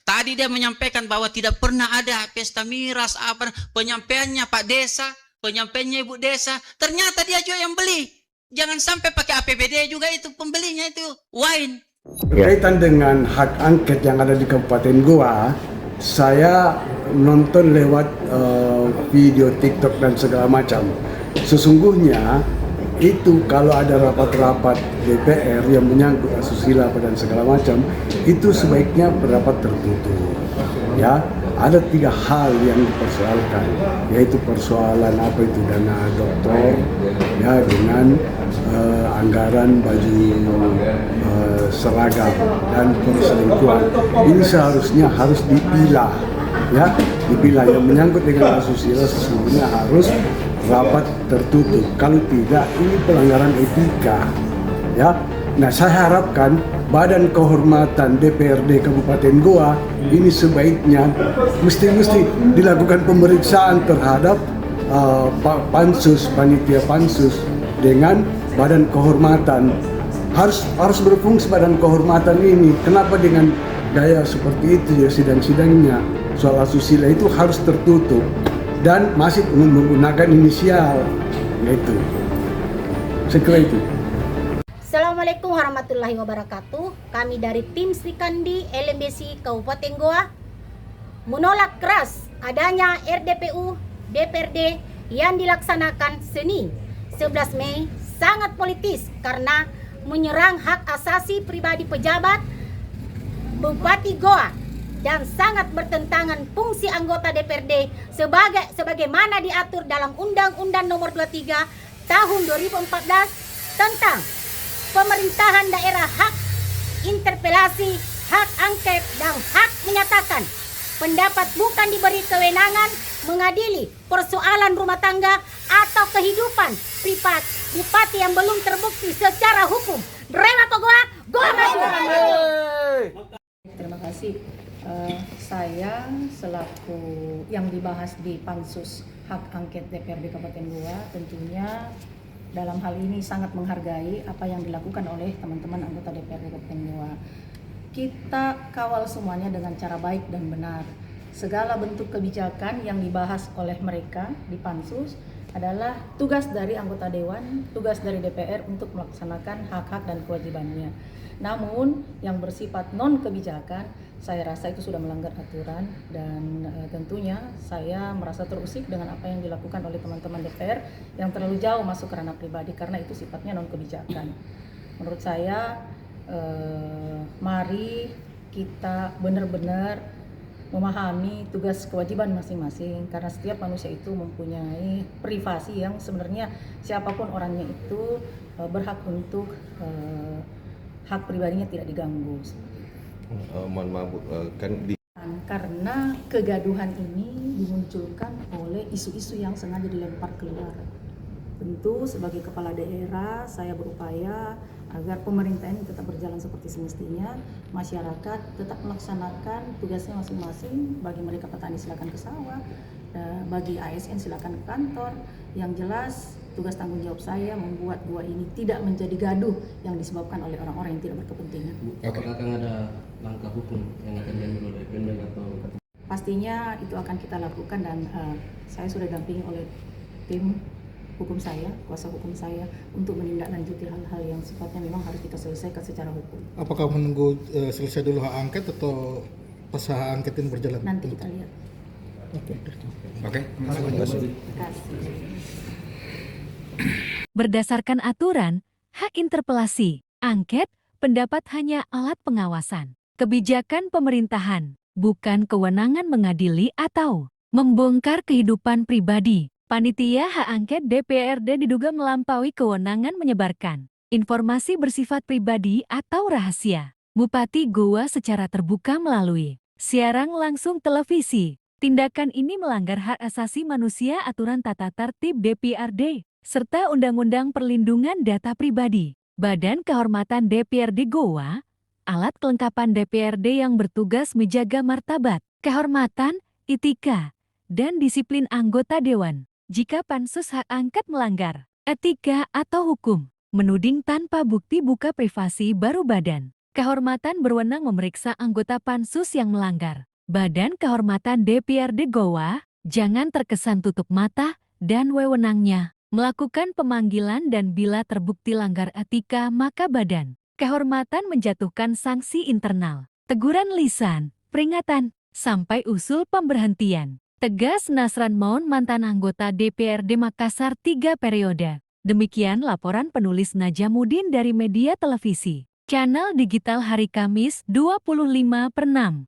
Tadi dia menyampaikan bahwa tidak pernah ada pesta miras, apa penyampaiannya Pak Desa, penyampaiannya Ibu Desa. Ternyata dia juga yang beli. Jangan sampai pakai APBD juga itu pembelinya itu wine. Berkaitan dengan hak angket yang ada di Kabupaten Goa, saya nonton lewat video TikTok dan segala macam. Sesungguhnya itu kalau ada rapat-rapat DPR yang menyangkut asusila dan segala macam, itu sebaiknya berapat tertutup. Ya, ada 3 hal yang dipersoalkan, yaitu persoalan apa itu dana doktor, ya dengan anggaran baju seragam dan perselingkuhan. Ini seharusnya harus dipilah, ya, dipilah. Yang menyangkut dengan asusila sesungguhnya harus rapat tertutup. Kalau tidak, ini pelanggaran etika, ya. Nah, saya harapkan Badan Kehormatan DPRD Kabupaten Goa ini sebaiknya mesti dilakukan pemeriksaan terhadap pansus, panitia pansus dengan Badan Kehormatan. Harus berfungsi Badan Kehormatan ini. Kenapa dengan gaya seperti itu ya sidang-sidangnya soal asusila itu harus tertutup dan masih menggunakan inisial, yaitu saya kira itu. Assalamualaikum warahmatullahi wabarakatuh. Kami dari tim Sri Kandi LMBC Kabupaten Goa menolak keras adanya RDPU DPRD yang dilaksanakan Senin 11 Mei sangat politis karena menyerang hak asasi pribadi pejabat Bupati Goa dan sangat bertentangan fungsi anggota DPRD sebagaimana diatur dalam Undang-Undang Nomor 23 Tahun 2014 tentang pemerintahan daerah, hak interpelasi, hak angket, dan hak menyatakan pendapat bukan diberi kewenangan mengadili persoalan rumah tangga atau kehidupan privat bupati yang belum terbukti secara hukum. Rema Goa, Goa maju! Terima kasih. Saya selaku yang dibahas di Pansus Hak Angket DPRD Kabupaten Goa tentunya dalam hal ini sangat menghargai apa yang dilakukan oleh teman-teman anggota DPRD Kabupaten Goa. Kita kawal semuanya dengan cara baik dan benar. Segala bentuk kebijakan yang dibahas oleh mereka di Pansus adalah tugas dari anggota Dewan, tugas dari DPR untuk melaksanakan hak-hak dan kewajibannya. Namun yang bersifat non-kebijakan, saya rasa itu sudah melanggar aturan dan tentunya saya merasa terusik dengan apa yang dilakukan oleh teman-teman DPR yang terlalu jauh masuk ke ranah pribadi karena itu sifatnya non-kebijakan. Menurut saya, mari kita benar-benar memahami tugas kewajiban masing-masing karena setiap manusia itu mempunyai privasi yang sebenarnya siapapun orangnya itu berhak untuk hak pribadinya tidak diganggu. Mohon maaf, kan karena kegaduhan ini dimunculkan oleh isu-isu yang sengaja dilempar keluar. Tentu sebagai kepala daerah saya berupaya agar pemerintah ini tetap berjalan seperti semestinya, masyarakat tetap melaksanakan tugasnya masing-masing. Bagi mereka petani silakan ke sawah, bagi ASN silakan ke kantor. Yang jelas tugas tanggung jawab saya membuat Goa ini tidak menjadi gaduh yang disebabkan oleh orang-orang yang tidak berkepentingan. Apakah akan ada langkah hukum yang akan diambil oleh Pemda atau? Pastinya itu akan kita lakukan dan saya sudah didampingi oleh tim hukum saya, kuasa hukum saya untuk menindaklanjuti hal-hal yang sifatnya memang harus kita selesaikan secara hukum. Apakah menunggu selesai dulu hak angket atau pas hak angket ini berjalan? Nanti kita lihat. Oke. Terima kasih. Berdasarkan aturan, hak interpelasi, angket, pendapat hanya alat pengawasan. Kebijakan pemerintahan, bukan kewenangan mengadili atau membongkar kehidupan pribadi. Panitia hak angket DPRD diduga melampaui kewenangan menyebarkan informasi bersifat pribadi atau rahasia. Bupati Goa secara terbuka melalui siaran langsung televisi. Tindakan ini melanggar hak asasi manusia, aturan tata tertib DPRD, serta Undang-Undang Perlindungan Data Pribadi. Badan Kehormatan DPRD Goa, alat kelengkapan DPRD yang bertugas menjaga martabat, kehormatan, etika, dan disiplin anggota Dewan. Jika pansus hak angket melanggar etika atau hukum, menuding tanpa bukti buka privasi baru Badan Kehormatan berwenang memeriksa anggota pansus yang melanggar. Badan Kehormatan DPRD Goa, jangan terkesan tutup mata dan wewenangnya melakukan pemanggilan dan bila terbukti langgar etika maka Badan Kehormatan menjatuhkan sanksi internal, teguran lisan, peringatan, sampai usul pemberhentian. Tegas Nasran Maun, mantan anggota DPRD Makassar 3 periode. Demikian laporan penulis Najamuddin dari Media Televisi, Channel Digital hari Kamis 25/6.